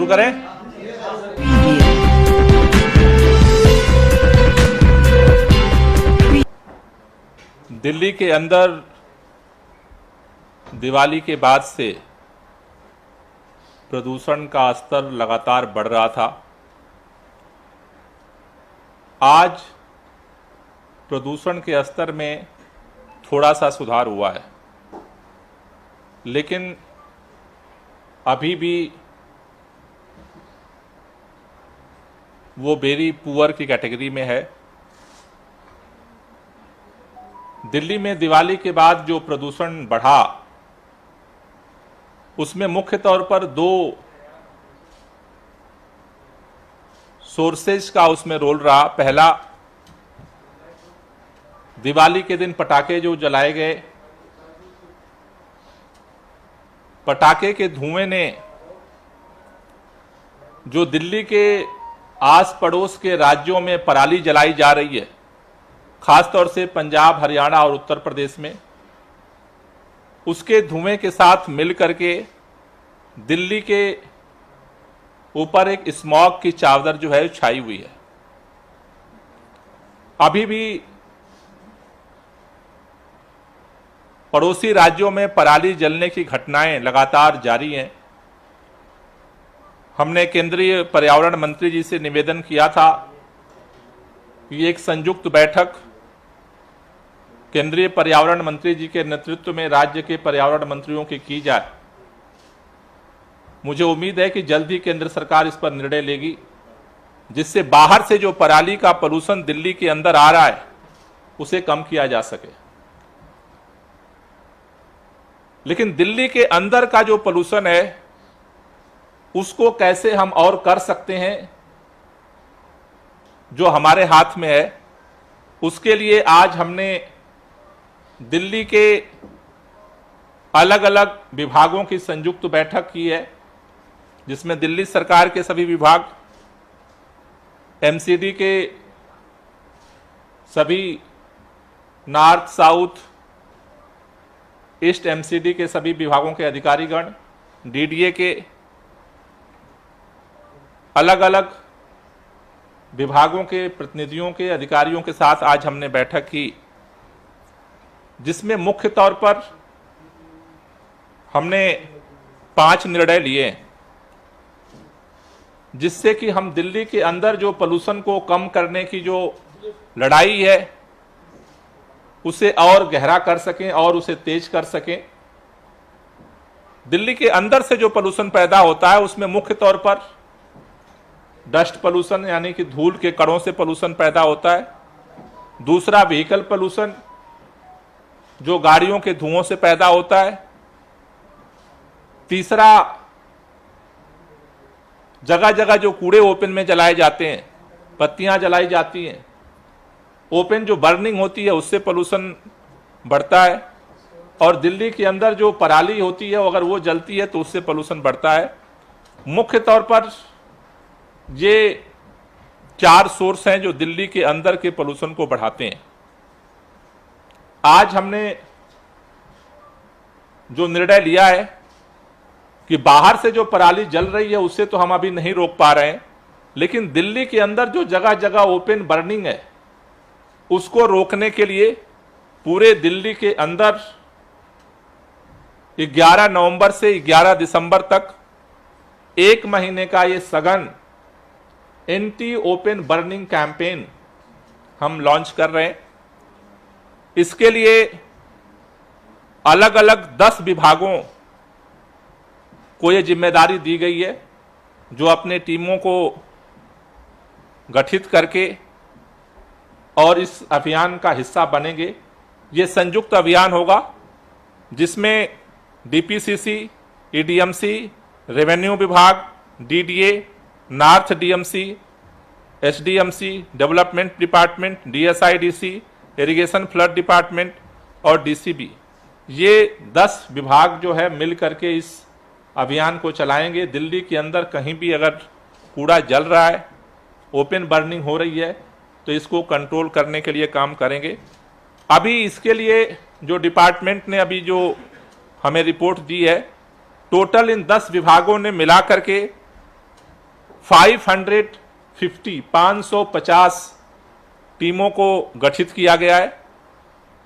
करें। दिल्ली के अंदर दिवाली के बाद से प्रदूषण का स्तर लगातार बढ़ रहा था। आज प्रदूषण के स्तर में थोड़ा सा सुधार हुआ है, लेकिन अभी भी वो वेरी पुअर की कैटेगरी में है। दिल्ली में दिवाली के बाद जो प्रदूषण बढ़ा, उसमें मुख्य तौर पर दो सोर्सेज का उसमें रोल रहा। पहला, दिवाली के दिन पटाखे जो जलाए गए, पटाखे के धुएं ने जो दिल्ली के आस पड़ोस के राज्यों में पराली जलाई जा रही है, खासतौर से पंजाब, हरियाणा और उत्तर प्रदेश में, उसके धुएं के साथ मिलकर के दिल्ली के ऊपर एक स्मॉग की चादर जो है छाई हुई है। अभी भी पड़ोसी राज्यों में पराली जलने की घटनाएं लगातार जारी हैं। हमने केंद्रीय पर्यावरण मंत्री जी से निवेदन किया था कि एक संयुक्त बैठक केंद्रीय पर्यावरण मंत्री जी के नेतृत्व में राज्य के पर्यावरण मंत्रियों की की जाए। मुझे उम्मीद है कि जल्द ही केंद्र सरकार इस पर निर्णय लेगी, जिससे बाहर से जो पराली का पोल्यूशन दिल्ली के अंदर आ रहा है उसे कम किया जा सके। लेकिन दिल्ली के अंदर का जो पोल्यूशन है उसको कैसे हम और कर सकते हैं, जो हमारे हाथ में है। उसके लिए आज हमने दिल्ली के अलग अलग विभागों की संयुक्त बैठक की है, जिसमें दिल्ली सरकार के सभी विभाग, एमसीडी के सभी, नॉर्थ, साउथ, ईस्ट एमसीडी के सभी विभागों के अधिकारीगण, डीडीए के अलग अलग विभागों के प्रतिनिधियों के, अधिकारियों के साथ आज हमने बैठक की, जिसमें मुख्य तौर पर हमने 5 निर्णय लिए, जिससे कि हम दिल्ली के अंदर जो पोल्यूशन को कम करने की जो लड़ाई है उसे और गहरा कर सकें और उसे तेज कर सकें। दिल्ली के अंदर से जो पोल्यूशन पैदा होता है उसमें मुख्य तौर पर डस्ट पोल्यूशन, यानी कि धूल के कणों से पोल्यूशन पैदा होता है। दूसरा, व्हीकल पोल्यूशन, जो गाड़ियों के धुओं से पैदा होता है। तीसरा, जगह जगह जो कूड़े ओपन में जलाए जाते हैं, पत्तियां जलाई जाती हैं, ओपन जो बर्निंग होती है उससे पोल्यूशन बढ़ता है। और दिल्ली के अंदर जो पराली होती है अगर वो जलती है तो उससे पोल्यूशन बढ़ता है। मुख्य तौर पर ये 4 सोर्स हैं जो दिल्ली के अंदर के पोल्यूशन को बढ़ाते हैं। आज हमने जो निर्णय लिया है कि बाहर से जो पराली जल रही है उससे तो हम अभी नहीं रोक पा रहे हैं, लेकिन दिल्ली के अंदर जो जगह जगह ओपन बर्निंग है उसको रोकने के लिए पूरे दिल्ली के अंदर 11 नवंबर से 11 दिसंबर तक 1 महीने का ये सघन एंटी ओपन बर्निंग कैंपेन हम लॉन्च कर रहे हैं। इसके लिए अलग अलग 10 विभागों को ये जिम्मेदारी दी गई है, जो अपने टीमों को गठित करके और इस अभियान का हिस्सा बनेंगे। ये संयुक्त अभियान होगा जिसमें डीपीसीसी, ईडीएमसी, रेवेन्यू विभाग, DDA, north DMC, SDMC, development department, DSIDC, irrigation flood department और डीसीबी, ये 10 विभाग जो है मिल करके इस अभियान को चलाएंगे। दिल्ली के अंदर कहीं भी अगर कूड़ा जल रहा है, ओपन बर्निंग हो रही है, तो इसको कंट्रोल करने के लिए काम करेंगे। अभी इसके लिए जो डिपार्टमेंट ने अभी जो हमें रिपोर्ट दी है, टोटल इन 10 विभागों ने मिला करके 550 टीमों को गठित किया गया है।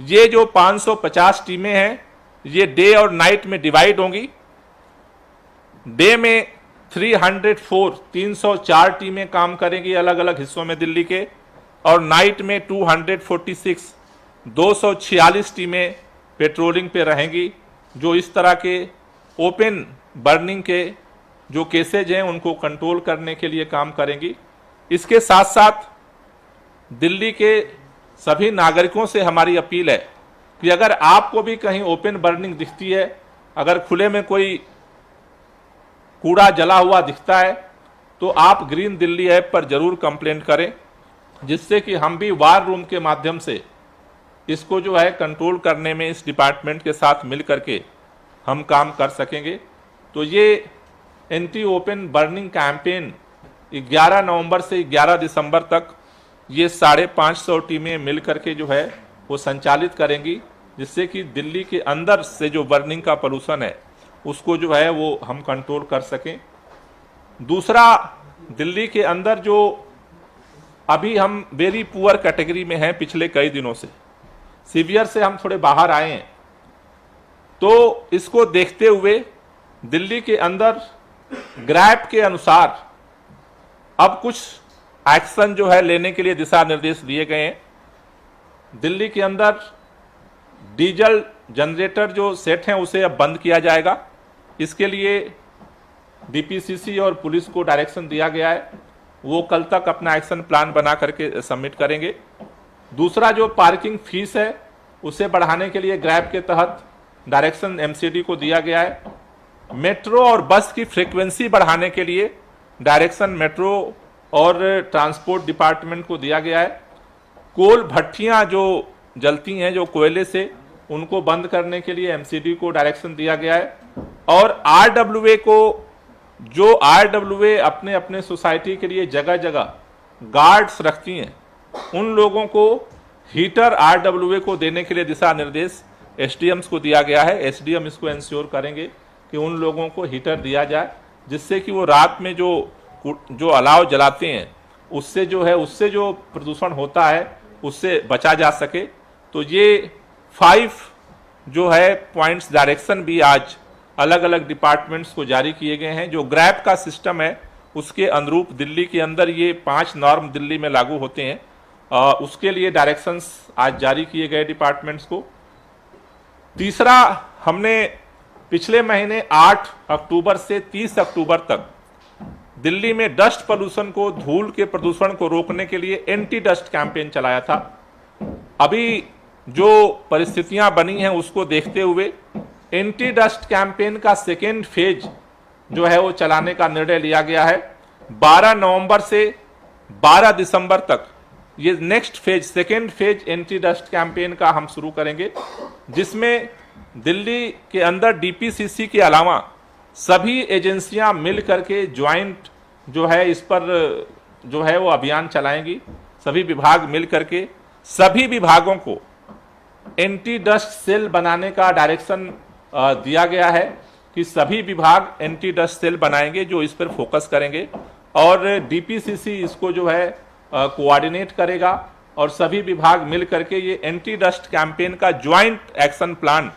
ये जो 550 टीमें हैं ये डे और नाइट में डिवाइड होंगी। डे में 304 टीमें काम करेंगी अलग अलग हिस्सों में दिल्ली के, और नाइट में 246 टीमें पेट्रोलिंग पे रहेंगी, जो इस तरह के ओपन बर्निंग के जो केसेज हैं उनको कंट्रोल करने के लिए काम करेंगी। इसके साथ साथ दिल्ली के सभी नागरिकों से हमारी अपील है कि अगर आपको भी कहीं ओपन बर्निंग दिखती है, अगर खुले में कोई कूड़ा जला हुआ दिखता है, तो आप ग्रीन दिल्ली ऐप पर जरूर कंप्लेंट करें, जिससे कि हम भी वार रूम के माध्यम से इसको जो है कंट्रोल करने में इस डिपार्टमेंट के साथ मिल करके हम काम कर सकेंगे। तो ये एंटी ओपन बर्निंग कैंपेन 11 नवंबर से 11 दिसंबर तक ये 550 टीमें मिल करके जो है वो संचालित करेंगी, जिससे कि दिल्ली के अंदर से जो बर्निंग का पोल्यूशन है उसको जो है वो हम कंट्रोल कर सकें। दूसरा, दिल्ली के अंदर जो अभी हम वेरी पुअर कैटेगरी में हैं, पिछले कई दिनों से सीवियर से हम थोड़े बाहर आए हैं, तो इसको देखते हुए दिल्ली के अंदर ग्रैप के अनुसार अब कुछ एक्शन जो है लेने के लिए दिशा निर्देश दिए गए हैं। दिल्ली के अंदर डीजल जनरेटर जो सेट हैं उसे अब बंद किया जाएगा। इसके लिए डीपीसीसी और पुलिस को डायरेक्शन दिया गया है, वो कल तक अपना एक्शन प्लान बना करके सबमिट करेंगे। दूसरा, जो पार्किंग फीस है उसे बढ़ाने के लिए ग्रैब के तहत डायरेक्शन एमसीडी को दिया गया है। मेट्रो और बस की फ्रीक्वेंसी बढ़ाने के लिए डायरेक्शन मेट्रो और ट्रांसपोर्ट डिपार्टमेंट को दिया गया है। कोल भट्टियां जो जलती हैं जो कोयले से, उनको बंद करने के लिए एमसीडी को डायरेक्शन दिया गया है। और आरडब्ल्यूए को, जो आरडब्ल्यूए अपने अपने सोसाइटी के लिए जगह जगह गार्ड्स रखती हैं, उन लोगों को हीटर आरडब्ल्यूए को देने के लिए दिशा निर्देश एसडीएम्स को दिया गया है। एसडीएम इसको इंश्योर करेंगे कि उन लोगों को हीटर दिया जाए, जिससे कि वो रात में जो अलाव जलाते हैं उससे जो प्रदूषण होता है उससे बचा जा सके। तो ये 5 जो है पॉइंट्स डायरेक्शन भी आज अलग अलग डिपार्टमेंट्स को जारी किए गए हैं। जो ग्रैप का सिस्टम है उसके अनुरूप दिल्ली के अंदर ये 5 नॉर्म दिल्ली में लागू होते हैं, उसके लिए डायरेक्शंस आज जारी किए गए डिपार्टमेंट्स को। तीसरा, हमने पिछले महीने 8 अक्टूबर से 30 अक्टूबर तक दिल्ली में डस्ट पोल्यूशन को, धूल के प्रदूषण को रोकने के लिए एंटी डस्ट कैंपेन चलाया था। अभी जो परिस्थितियां बनी हैं उसको देखते हुए एंटी डस्ट कैंपेन का सेकेंड फेज जो है वो चलाने का निर्णय लिया गया है। 12 नवंबर से 12 दिसंबर तक ये next phase, second phase anti dust campaign का हम शुरू करेंगे, जिसमें दिल्ली के अंदर डीपीसीसी के अलावा सभी एजेंसियां मिल करके ज्वाइंट जो है इस पर जो है वो अभियान चलाएंगी। सभी विभाग मिल करके सभी विभागों को एंटी डस्ट सेल बनाने का डायरेक्शन दिया गया है कि सभी विभाग एंटी डस्ट सेल बनाएंगे जो इस पर फोकस करेंगे, और डीपीसीसी इसको जो है कोऑर्डिनेट करेगा, और सभी विभाग मिल करके ये एंटी डस्ट कैंपेन का ज्वाइंट एक्शन प्लान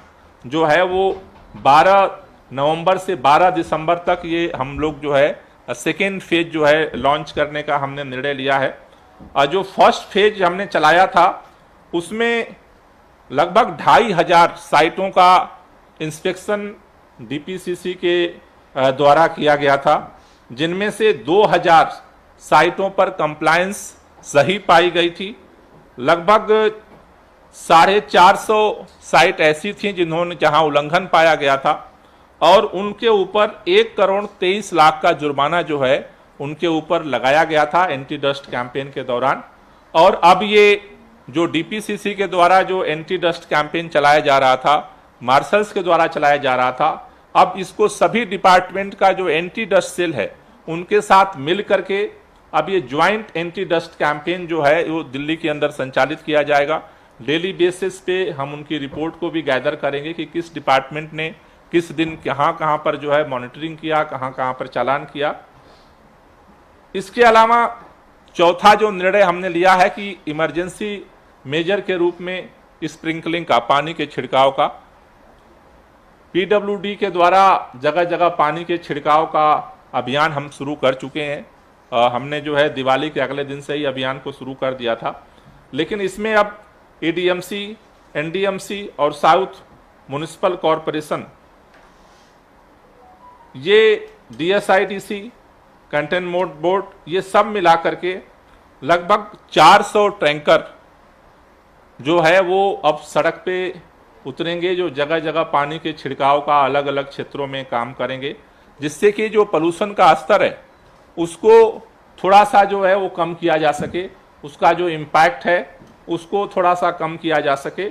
जो है वो 12 नवंबर से 12 दिसंबर तक ये हम लोग जो है सेकेंड फेज जो है लॉन्च करने का हमने निर्णय लिया है। और जो फर्स्ट फेज हमने चलाया था उसमें लगभग 2500 साइटों का इंस्पेक्शन डीपीसीसी के द्वारा किया गया था, जिनमें से 2000 साइटों पर कंप्लायंस सही पाई गई थी। लगभग 450 साइट ऐसी थी जहां उल्लंघन पाया गया था, और उनके ऊपर 1,23,00,000 का जुर्माना जो है उनके ऊपर लगाया गया था एंटी डस्ट कैंपेन के दौरान। और अब ये जो डीपीसीसी के द्वारा जो एंटी डस्ट कैंपेन चलाया जा रहा था, मार्शल्स के द्वारा चलाया जा रहा था, अब इसको सभी डिपार्टमेंट का जो एंटी डस्ट सेल है उनके साथ मिल करके अब ये ज्वाइंट एंटी डस्ट कैंपेन जो है वो दिल्ली के अंदर संचालित किया जाएगा। डेली बेसिस पे हम उनकी रिपोर्ट को भी गैदर करेंगे कि किस डिपार्टमेंट ने किस दिन कहाँ पर जो है मॉनिटरिंग किया, कहाँ पर चालान किया। इसके अलावा चौथा जो निर्णय हमने लिया है कि इमरजेंसी मेजर के रूप में स्प्रिंकलिंग का, पानी के छिड़काव का, पीडब्ल्यूडी के द्वारा जगह जगह पानी के छिड़काव का अभियान हम शुरू कर चुके हैं। हमने जो है दिवाली के अगले दिन से ही अभियान को शुरू कर दिया था, लेकिन इसमें अब एडीएमसी, एनडीएमसी और साउथ म्युनिसिपल कॉरपोरेशन, ये डीएसआईडीसी, कंटेनमेंट बोर्ड, ये सब मिला करके लगभग 400 टैंकर जो है वो अब सड़क पे उतरेंगे, जो जगह जगह पानी के छिड़काव का अलग अलग क्षेत्रों में काम करेंगे, जिससे कि जो पोल्यूशन का स्तर है उसको थोड़ा सा जो है वो कम किया जा सके, उसका जो इम्पैक्ट है उसको थोड़ा सा कम किया जा सके।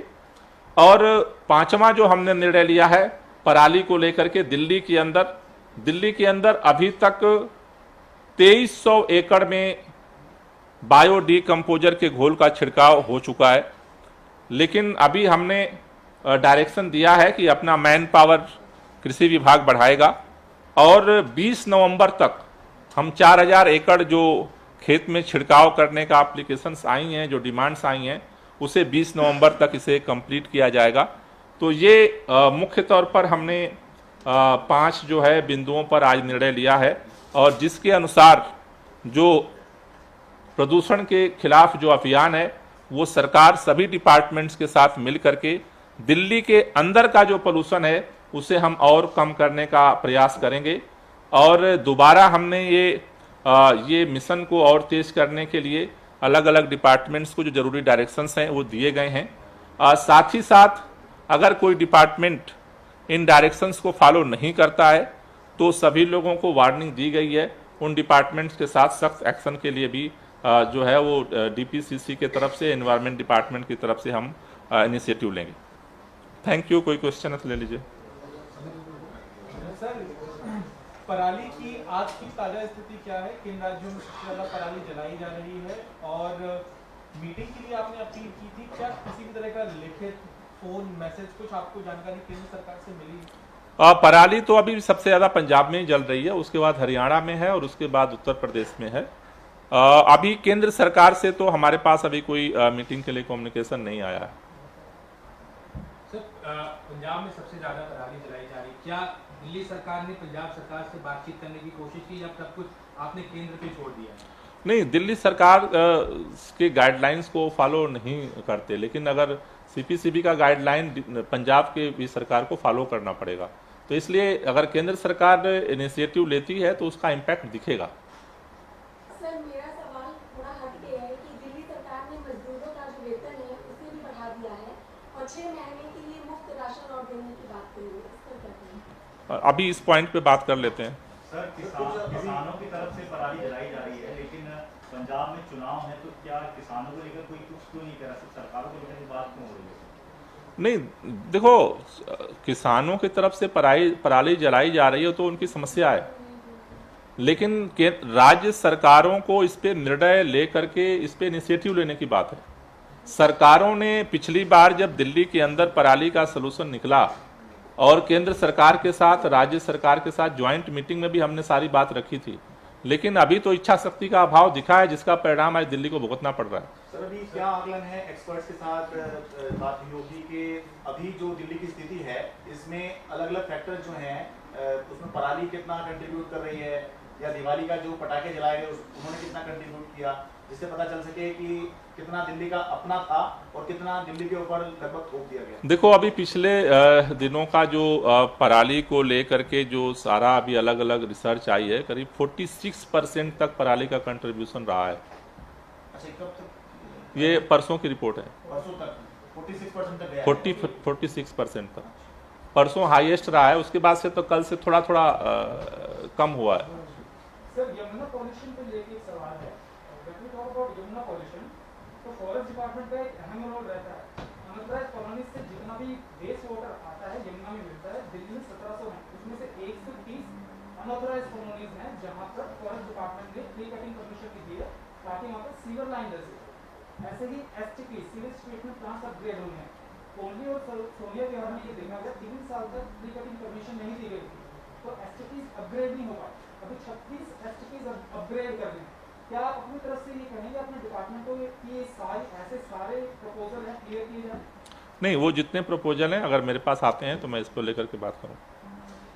और पांचवा जो हमने निर्णय लिया है पराली को लेकर के, दिल्ली के अंदर अभी तक 2300 एकड़ में बायोडिकम्पोजर के घोल का छिड़काव हो चुका है, लेकिन अभी हमने डायरेक्शन दिया है कि अपना मैन पावर कृषि विभाग बढ़ाएगा और 20 नवंबर तक हम 4000 एकड़ जो खेत में छिड़काव करने का एप्लीकेशंस आई हैं, जो डिमांड्स आई हैं, उसे 20 नवंबर तक इसे कंप्लीट किया जाएगा। तो ये मुख्य तौर पर हमने 5 जो है बिंदुओं पर आज निर्णय लिया है, और जिसके अनुसार जो प्रदूषण के खिलाफ जो अभियान है वो सरकार सभी डिपार्टमेंट्स के साथ मिल करके दिल्ली के अंदर का जो पोल्यूशन है उसे हम और कम करने का प्रयास करेंगे। और दोबारा हमने ये मिशन को और तेज करने के लिए अलग अलग डिपार्टमेंट्स को जो जरूरी डायरेक्शंस हैं वो दिए गए हैं। साथ ही साथ अगर कोई डिपार्टमेंट इन डायरेक्शंस को फॉलो नहीं करता है तो सभी लोगों को वार्निंग दी गई है। उन डिपार्टमेंट्स के साथ सख्त एक्शन के लिए भी जो है वो डीपीसीसी के तरफ से, एनवायरनमेंट डिपार्टमेंट की तरफ से हम इनिशिएटिव लेंगे। Thank you. कोई क्वेश्चन है तो ले लीजिए। सर, पराली की आज की ताजा स्थिति क्या है? किन राज्यों में सबसे ज्यादा पराली जलाई जा रही है? और मीटिंग के लिए आपने अपील की थी, क्या किसी भी तरह का लिखित, फोन, मैसेज, कुछ आपको जानकारी केंद्र सरकार से मिली? पराली तो अभी सबसे ज्यादा पंजाब में ही जल रही है, उसके बाद हरियाणा में है और उसके बाद उत्तर प्रदेश में है। अभी केंद्र सरकार से तो हमारे पास अभी कोई मीटिंग के लिए कम्युनिकेशन नहीं आया है। सर, पंजाब में सबसे ज्यादा पराली जलाई जा रही, क्या दिल्ली सरकार ने पंजाब सरकार से बातचीत करने की कोशिश की या सब कुछ आपने केंद्र पे छोड़ दिया? नहीं, दिल्ली सरकार के गाइडलाइंस को फॉलो नहीं करते, लेकिन अगर सीपीसीबी का गाइडलाइन पंजाब के भी सरकार को फॉलो करना पड़ेगा, तो इसलिए अगर केंद्र सरकार इनिशिएटिव लेती है तो उसका इम्पैक्ट दिखेगा। सर, मेरा सवाल थोड़ा हट के है कि दिल्ली सरकार ने मजदूरों का जो वेतन है उसे भी बढ़ा दिया है और 6 महीने के लिए मुफ्त राशन और देने की बात करी है, इस पर क्या कहेंगे? अभी इस पॉइंट पे बात कर लेते हैं। सर, किसानों की तरफ से पराली जलाई जा रही है, लेकिन पंजाब में चुनाव है, तो क्या किसानों को लेकर कोई कुछ क्यों नहीं कह रहा? सिर्फ सरकारों को लेकर बात क्यों हो रही है? नहीं, देखो, किसानों की तरफ से पराली जलाई जा रही है तो उनकी समस्या है, लेकिन राज्य सरकारों को इस पे निर्णय ले करके इस पे इनिशिएटिव लेने की बात है। सरकारों ने पिछली बार जब दिल्ली के अंदर पराली का सलूशन निकला और केंद्र सरकार के साथ, राज्य सरकार के साथ ज्वाइंट मीटिंग में भी हमने सारी बात रखी थी, लेकिन अभी तो इच्छा शक्ति का अभाव दिखा है, जिसका परिणाम आज दिल्ली को भुगतना पड़ रहा है। सर, अभी क्या आकलन है, एक्सपर्ट्स के साथ बात हुई होगी कि अभी जो दिल्ली की स्थिति है इसमें अलग अलग फैक्टर जो हैं, उसमें पराली कितना कंट्रीब्यूट कर रही है, या दिवाली का जो पटाखे जलाए गए उन्होंने कितना कंट्रीब्यूट किया, जिससे पता चल सके कि कितना दिल्ली का अपना था और कितना दिल्ली के ऊपर लगभग थोप दिया गया। देखो, अभी पिछले दिनों का जो पराली को लेकर के जो सारा अभी अलग अलग रिसर्च आई है, करीब 46% तक पराली का कंट्रीब्यूशन रहा है। अच्छा, कब तक? ये परसों की रिपोर्ट है। परसों तक 46% तक गया? 46% तक परसों हाईएस्ट रहा है, उसके बाद से तो कल से थोड़ा थोड़ा कम हुआ है। सर, यमुना पॉल्यूशन पे लेके एक सवाल है। When we talk about Yamuna pollution, तो फॉरेस्ट डिपार्टमेंट का एक अहम रोल रहता है। अनऑथराइज्ड कॉलोनीज से जितना भी वेस्ट वाटर आता है यमुना में मिलता है। दिल्ली में 1700 है, उसमें से 1 से 30 अनऑथराइज्ड कॉलोनीज हैं जहां पर फॉरेस्ट डिपार्टमेंट ने ट्री कटिंग परमिशन दी है ताकि वहां पर सीवर लाइन लगे। ऐसे ही STP, sewage treatment plants upgrade हुए हैं। कोहली और सोनिया के बारे में ये देखा गया 3 साल तक ट्री कटिंग परमिशन नहीं दी गई थी, तो एसटीपी अपग्रेड नहीं हो पाए। अभी 36 एसटीपीज अपग्रेड कर रहे हैं। क्या आप अपनी तरफ से ये कहेंगे अपने डिपार्टमेंट को कि ये ऐसे सारे प्रपोजल हैं क्लियर किए जाए? नहीं, वो जितने प्रपोजल हैं अगर मेरे पास आते हैं तो मैं इसको लेकर के बात करूँ।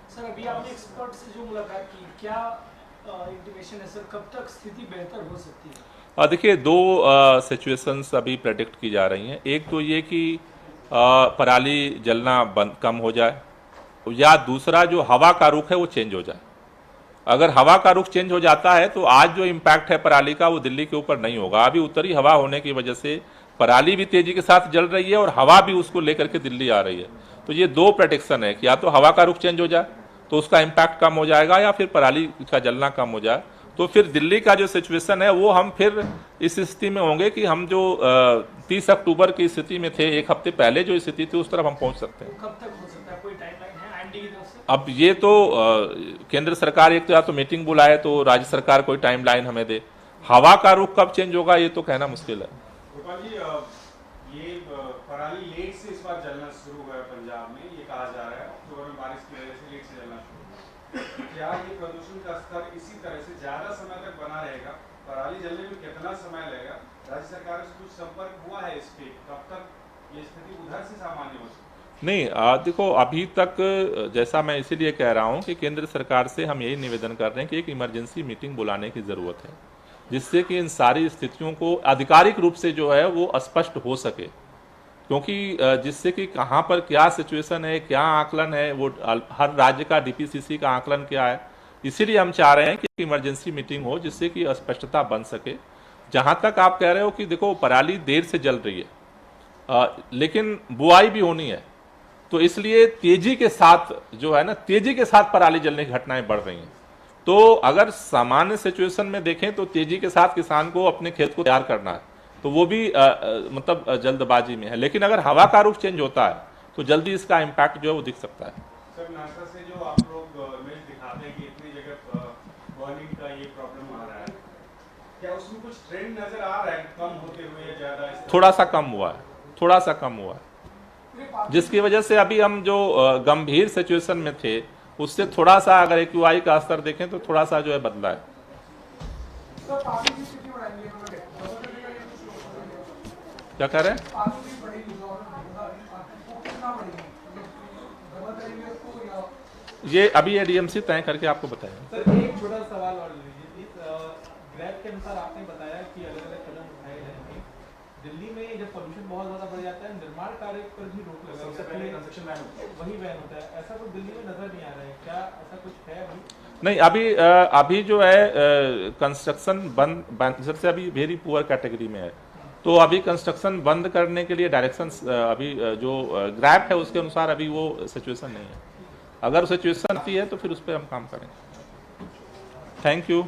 सर अभी आपने एक्सपर्ट से जो मुलाकात की, क्या इंटीमेशन है सर, कब तक स्थिति बेहतर हो सकती है? देखिए, दो सिचुएशंस अभी प्रेडिक्ट की जा रही हैं। एक तो ये कि पराली जलना बंद कम हो जाए, या दूसरा जो हवा का रुख है वो चेंज हो जाए। अगर हवा का रुख चेंज हो जाता है तो आज जो इम्पैक्ट है पराली का वो दिल्ली के ऊपर नहीं होगा। अभी उत्तरी हवा होने की वजह से पराली भी तेजी के साथ जल रही है और हवा भी उसको लेकर के दिल्ली आ रही है। तो ये दो प्रेडिक्शन है कि या तो हवा का रुख चेंज हो जाए तो उसका इम्पैक्ट कम हो जाएगा, या फिर पराली का जलना कम हो जाए। तो फिर दिल्ली का जो सिचुएशन है वो हम फिर इस स्थिति में होंगे कि हम जो 30 अक्टूबर की स्थिति में थे, एक हफ्ते पहले जो स्थिति थी, उस तरफ हम पहुंच सकते हैं। कब तक हो सकता है, कोई टाइमलाइन है आईएमडी की तरफ से? अब ये तो केंद्र सरकार एक तो या तो मीटिंग बुलाए तो राज्य सरकार कोई टाइमलाइन हमें दे। हवा का रुख कब चेंज होगा ये तो कहना मुश्किल है। गोपाल जी, ये पराली लेट से इस बार जलना शुरू हुआ है पंजाब में, ये कहा जा रहा है अक्टूबर में बारिश की वजह से लेट से जलना शुरू हुआ। क्या ये प्रदूषण का स्तर इसी तरह से ज्यादा समय तक बना रहेगा? पराली जलने में कितना समय लगेगा? राज्य सरकार से कुछ संपर्क हुआ है इस पे? कब तक ये स्थिति उधर से सामान्य हो सकती है? नहीं, देखो अभी तक जैसा मैं इसीलिए कह रहा हूं कि केंद्र सरकार से हम यही निवेदन कर रहे हैं कि एक इमरजेंसी मीटिंग बुलाने की जरूरत है, जिससे कि इन सारी स्थितियों को आधिकारिक रूप से जो है वो स्पष्ट हो सके। क्योंकि जिससे कि कहाँ पर क्या सिचुएशन है, क्या आकलन है, वो हर राज्य का डीपीसीसी का आकलन क्या है, इसीलिए हम चाह रहे हैं कि इमरजेंसी मीटिंग हो जिससे कि स्पष्टता बन सके। जहां तक आप कह रहे हो कि देखो पराली देर से जल रही है, लेकिन बुआई भी होनी है, तो इसलिए तेजी के साथ जो है ना, तेजी के साथ पराली जलने की घटनाएं बढ़ रही हैं। तो अगर सामान्य सिचुएशन में देखें तो तेजी के साथ किसान को अपने खेत को तैयार करना है, तो वो भी मतलब जल्दबाजी में है। लेकिन अगर हवा का रुख चेंज होता है तो जल्दी इसका इम्पैक्ट जो है वो दिख सकता है। सर, नासा से जो आप लोग इमेज दिखाते हैं कि इतनी जगह बर्निंग का ये प्रॉब्लम आ रहा है, क्या उसमें कुछ ट्रेंड नजर आ रहा है कम होते हुए या ज्यादा? थोड़ा सा कम हुआ है, थोड़ा सा कम हुआ है, जिसकी वजह से अभी हम जो गंभीर सिचुएशन में थे उससे थोड़ा सा अगर एक्यूआई का स्तर देखें तो थोड़ा सा जो है बदला है। सर पानी की स्थिति बढ़ाएंगे उन्होंने, क्या कह रहे हैं? पानी की बढ़ेगी जो वो कितना बढ़ेगी, डबल करेंगे उसको या? ये अभी एडीएमसी तय करके आपको बताएंगे। सर एक छोटा सवाल और लीजिए प्लीज। ग्रैब के अनुसार आपने बताया कि अलग अलग कदम उठाए जाएंगे। दिल्ली में जब पोल्यूशन बहुत ज्यादा बढ़ जाता है, निर्माण कार्य पर भी रोक लगा, सबसे पहले कंस्ट्रक्शन बैन होता है। वही बैन होता है। ऐसा कुछ दिल्ली में नजर नहीं आ रहा है, क्या ऐसा कुछ है अभी? नहीं, अभी जो है कंस्ट्रक्शन बंद से अभी वेरी पुअर कैटेगरी में है, तो अभी कंस्ट्रक्शन बंद करने के लिए डायरेक्शंस अभी जो ग्रैब है उसके अनुसार अभी वो सिचुएशन नहीं है। अगर सिचुएशन आती है तो फिर उस पर हम काम करेंगे। Thank you.